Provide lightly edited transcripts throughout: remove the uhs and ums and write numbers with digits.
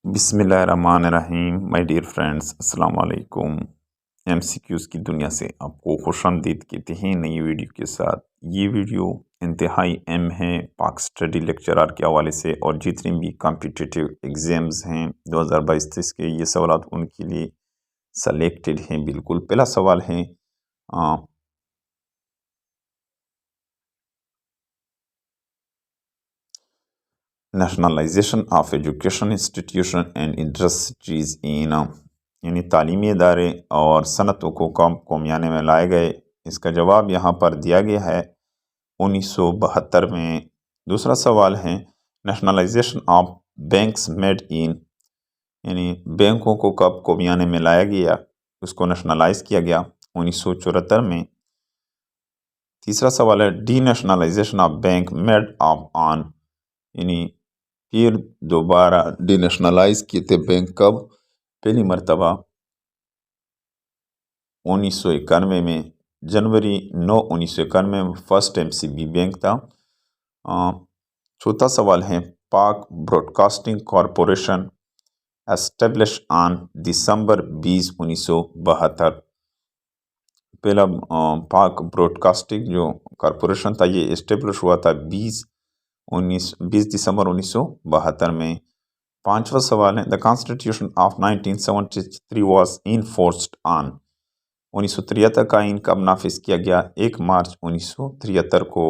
बिस्मिल्लाहिर्रहमानिर्रहीम my dear friends, अस्सलाम वालेकुम। एमसीक्यूज़ की दुनिया से आपको खुशामदीद कहते हैं नई वीडियो के साथ। ये वीडियो इंतहाई अहम है पाक स्टडी लेक्चरर के हवाले से, और जितने भी कॉम्पिटिटिव एग्ज़ाम्स हैं 2022-23 के, ये सवालात उनके लिए सेलेक्टेड हैं। बिल्कुल पहला सवाल है, nationalisation of education institution and industries in, यानी तालीमी इदारे और सनतों को कौमियाने में लाए गए। इसका जवाब यहाँ पर दिया गया है 1972 में। दूसरा सवाल है, nationalisation of banks made in, यानी बैंकों को कब कौमियाने में लाया गया, उसको नेशनलाइज किया गया 1974 में। तीसरा सवाल है, D nationalisation of bank made of on, यानी फिर दोबारा डिनेशनलाइज किए थे बैंक कब, पहली मरतबा 1991 में, जनवरी 9 1991 में फर्स्ट एमसीबी बैंक था। चौथा सवाल है, पाक broadcasting corporation establish on December 20 1972। पहला पाक ब्रॉडकास्टिंग जो कॉरपोरेशन था ये एस्टेब्लिश हुआ था 20 दिसंबर 1972 में। पांचवा सवाल है, the constitution of 1973 was enforced on, 1973 का आइन कब नाफिज किया गया, 1 मार्च 1973 को।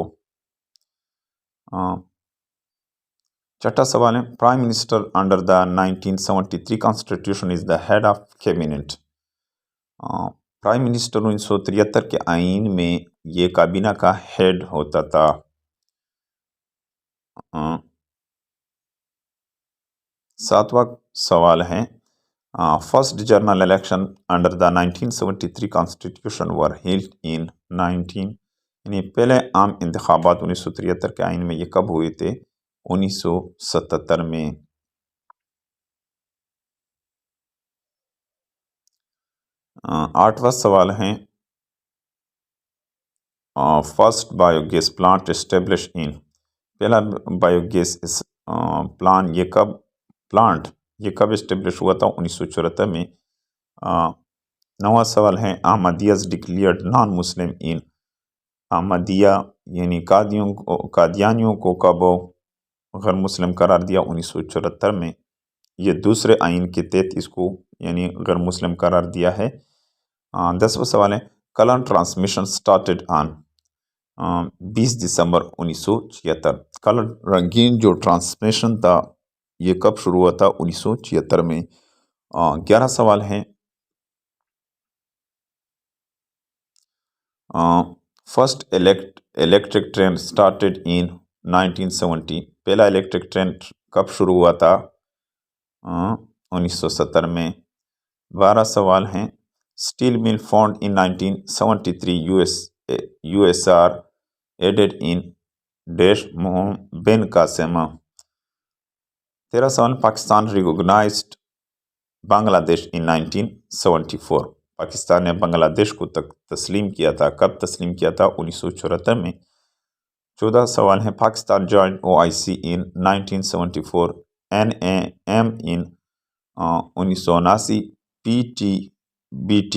छठा सवाल है, prime minister under the 1973 constitution is the head of cabinet. Prime minister 1973 के आइन में ये काबीना का हेड होता था। सातवां सवाल है, first general election under the 1973 constitution were held in 19, यानी पहले आम इंतखाबात 1973 के आइन में ये कब हुए थे, 1977 में। आठवां सवाल है, first biogas plant establish in, पहला बायोगैस प्लान ये कब एस्टेब्लिश हुआ था, 1974 में। नवा सवाल है, अहमदियाज डिक्लेयर्ड नॉन मुस्लिम इन, अहमदिया यानी कादियानियों को कब गैर मुस्लिम करार दिया, 1974 में। ये दूसरे आइन के तहत इसको यानी गैर मुस्लिम करार दिया है। 10वां सवाल है, colour transmission started on, 20 December 1976। Colour रंगीन जो ट्रांसमिशन था ये कब शुरू हुआ था, 1976 में। 11 सवाल है, first electric train started in 1970, पहला इलेक्ट्रिक ट्रेन कब शुरू हुआ था, 1970 में। 12 सवाल हैं, steel mill found in 1973 USSR aided in dash Bin Qasim. 13 सवाल, पाकिस्तान रिकॉग्नाइज्ड बांग्लादेश इन 1974, पाकिस्तान ने बांग्लादेश को तस्लीम किया था, कब तस्लीम किया था, 1974 में। 14 सवाल है, पाकिस्तान जॉइंट OIC इन 1974, NAM इन 1979, PTBT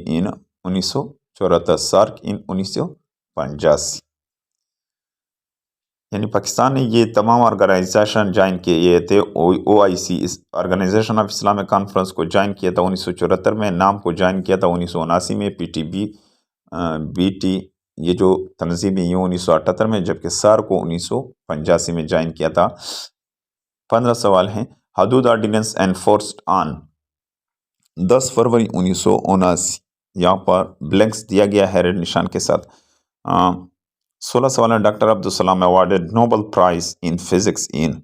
इन 1974, सार्क इन 1985। यानी पाकिस्तान ने ये तमाम ऑर्गेनाइजेशन ज्वाइन किए थे। OIC इस ऑर्गेनाइजेशन ऑफ इस्लामिक कॉन्फ्रेंस को ज्वाइन किया था 1974 में, नाम को ज्वाइन किया था 1979 में। BT ये जो तंजीम है 1978 में, जबकि सार को 1985 में ज्वाइन किया था। 15 सवाल हैं, हदूद ऑर्डिनेंस एनफोर्स्ड ऑन 10 फरवरी 1979, यहाँ पर ब्लैंक्स दिया गया है रेड निशान के साथ। 16 सवाल है, doctor Abdul Kalam awarded Nobel prize in physics in,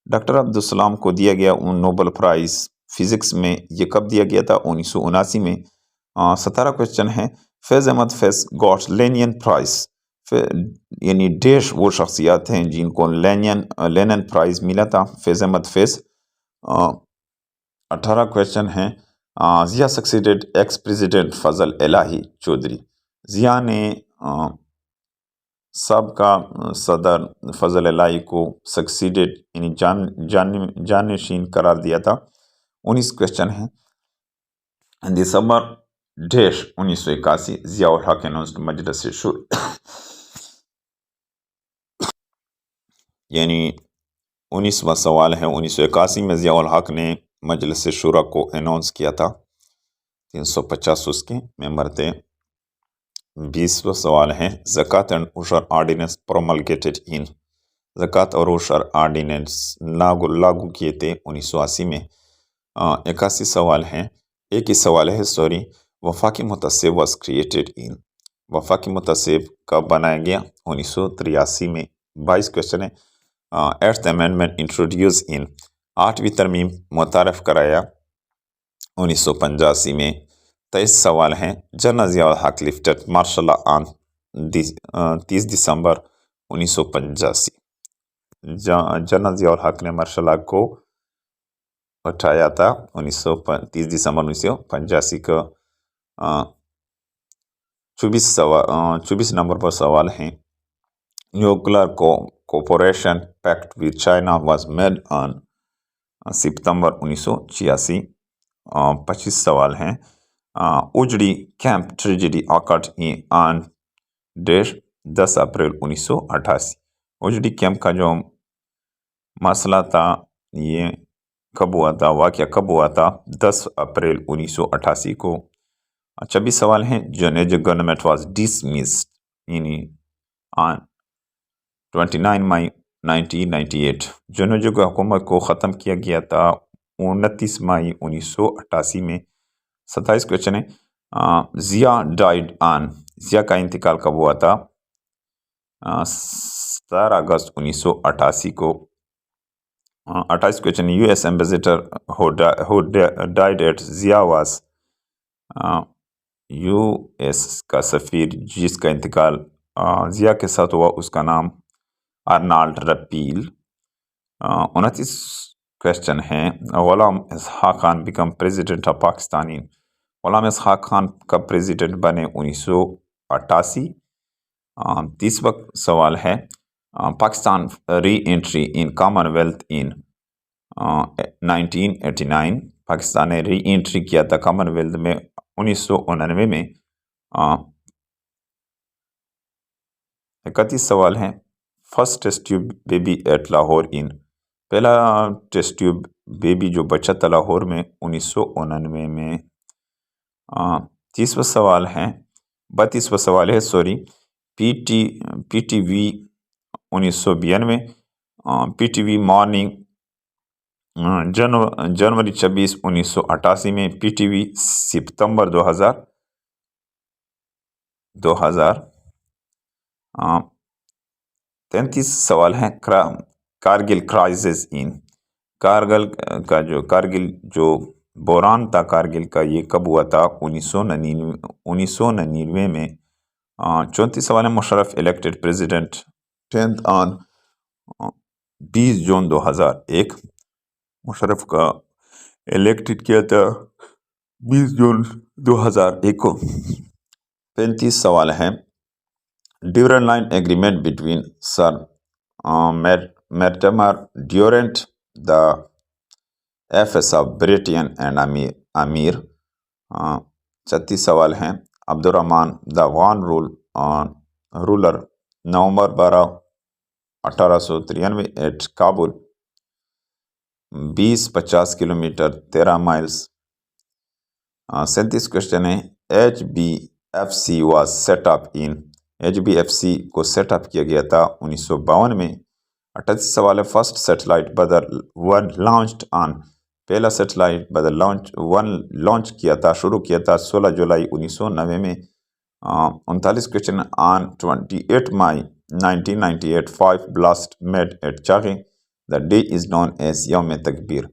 doctor Abdul Kalam को दिया गया नोबेल प्राइज फिजिक्स में ये कब दिया गया था, 1979 में। 17 क्वेश्चन है, फैज़ अहमद फैज़ गॉट लेनियन प्राइज, यानी डैश वो शख्सियात हैं जिनको लेनिन प्राइज मिला था, फैज़ अहमद फैज़। 18 क्वेश्चन है, जिया सक्सीडेड एक्स प्रेसिडेंट फजल इलाही चौधरी, जिया ने सबका सदर फजल इलाही को सक्सीडेड यानी जानशीन करार दिया था। 19 क्वेश्चन है। दिसंबर 1981 जियाउल हक अनाउंस्ड मजलिस शूरा यानी 19वां सवाल है। 1981 में जियाउल हक ने मजलिस शूरा को अनाउंस किया था। 350 उसके मेंबर थे। 20वां सवाल है। ज़कात एंड उशर ऑर्डिनेंस प्रोमलगेटेड इन। ज़कात और उशर ऑर्डिनेंस लागू किए थे 1980 में। 81 सवाल है। एक ही सवाल है सॉरी। वफाकी मुतसिब वॉज क्रिएटेड इन। वफाकी मुतसिब कब बनाया गया? 1983 में। 22 क्वेश्चन है। Eighth amendment introduce in. 8वीं तरमीम मुतारफ़ कराया 1985 में। 23 सवाल हैं। General Ziaul Haq lifted martial law on 30 December 1985। General Ziaul Haq ने मार्शल लॉ को उठाया था 30 दिसंबर 1985 को। 24 नंबर पर सवाल है। Nuclear cooperation pact with China was made on September 1986। 25 सवाल हैं। Ojhri camp tragedy occurred on date 10 April 1988। Ojhri camp का जो मसला था ये कब हुआ था? वाक़या कब हुआ था? 10 अप्रैल 1988 को। 26 सवाल हैं। जो गवर्नमेंट वाज डिसमिस्ड यानी ऑन 29 मई 1998। जो हुकूमत को ख़त्म किया गया था 29 मई 1988 में। 27 क्वेश्चन है। Zia died on. ज़िया का इंतकाल कब हुआ था? 17 अगस्त 1988 को। 28 question. US ambassador who died at Zia was. US का सफ़ीर जिसका इंतकाल ज़िया के साथ हुआ उसका नाम अर्नाल्ड रपील। 29 क्वेश्चन है। Ghulam Ishaq Khan became president of Pakistan. Ghulam Ishaq Khan कब प्रेसिडेंट बने? 1988। 30वां सवाल है। Pakistan re entry in Commonwealth in 1989। Pakistan ने री एंट्री किया था कॉमनवेल्थ में 1989 में। 31 सवाल हैं। First test tube baby at Lahore in. पहला टेस्ट ट्यूब बेबी जो बचा था लाहौर में 1989 में। 30वां सवाल है। 32वां सवाल है सॉरी। पीटीवी 1992। पीटीवी मॉर्निंग जनवरी 26 1988 में। पीटीवी सितंबर 2000। 33 सवाल है। Kargil crisis in. कारगिल जो बहरान था कारगिल का ये कब हुआ था? 1999 में। 34 सवाल है। Musharraf elected president 10th on 20 जून 2001। मुशर्रफ का इलेक्टेड किया था 20 जून 2001 को। 35 सवाल है। Durand line agreement between sir Mortimer Durant, the FS of Britain and Amir। 36 सवाल हैं। अब्दुर्रहमान द वान ruler November 12 1893 at Kabul. 20-50 kilometre 13 miles. 37 question है। HBFC was set up in. HBFC को सेटअप किया गया था 1952 में। 38 सवाल है। First satellite Badr one launched on. पहला सेटेलाइट बदर लॉन्च किया था शुरू किया था 16 जुलाई 1990 में। 39 question. On 28 May 1998 5 blast made at Chagai. The day is known as Youm Takbeer.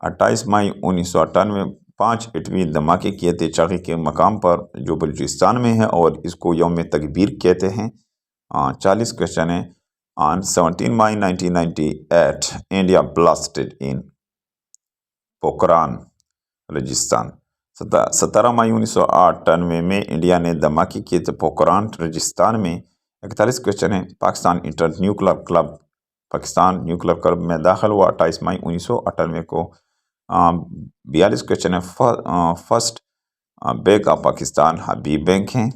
28 May 1998 5 एटमी धमाके किए थे चागी के मकाम पर जो बलूचिस्तान में है और इसको यौम तकबीर कहते हैं। 40 क्वेश्चन है। On 17 May 1998, India blasted in Pokhran Rajasthan. 17 मई 1998 में इंडिया ने धमाके किए थे पोखरान राजस्थान में। 41 क्वेश्चन है, Pakistan inter nuclear club, Pakistan nuclear club में दाखिल हुआ 28 मई 1998 को। 42 क्वेश्चन है, first bank of Pakistan Habib bank हैं।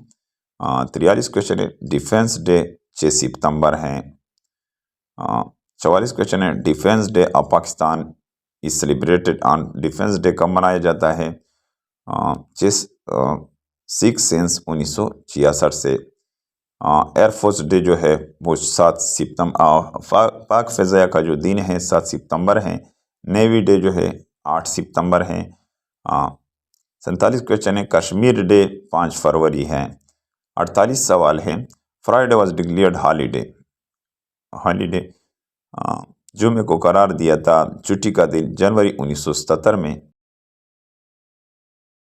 43 क्वेश्चन है, डिफेंस डे 6 सितंबर हैं। 44 क्वेश्चन है, defence day of Pakistan is celebrated on, defence day कब मनाया जाता है? 6 सिंस 1966 से। एयरफोर्स डे जो है वो 7 सितंबर, पाक फ़ज़ाया का जो दिन है 7 सितंबर है। नेवी डे जो है 8 सितंबर है। 47 क्वेश्चन है, कश्मीर डे 5 फरवरी है। 48 सवाल है, Friday was declared holiday, holiday जुमे को करार दिया था छुट्टी का दिन जनवरी 1977 में।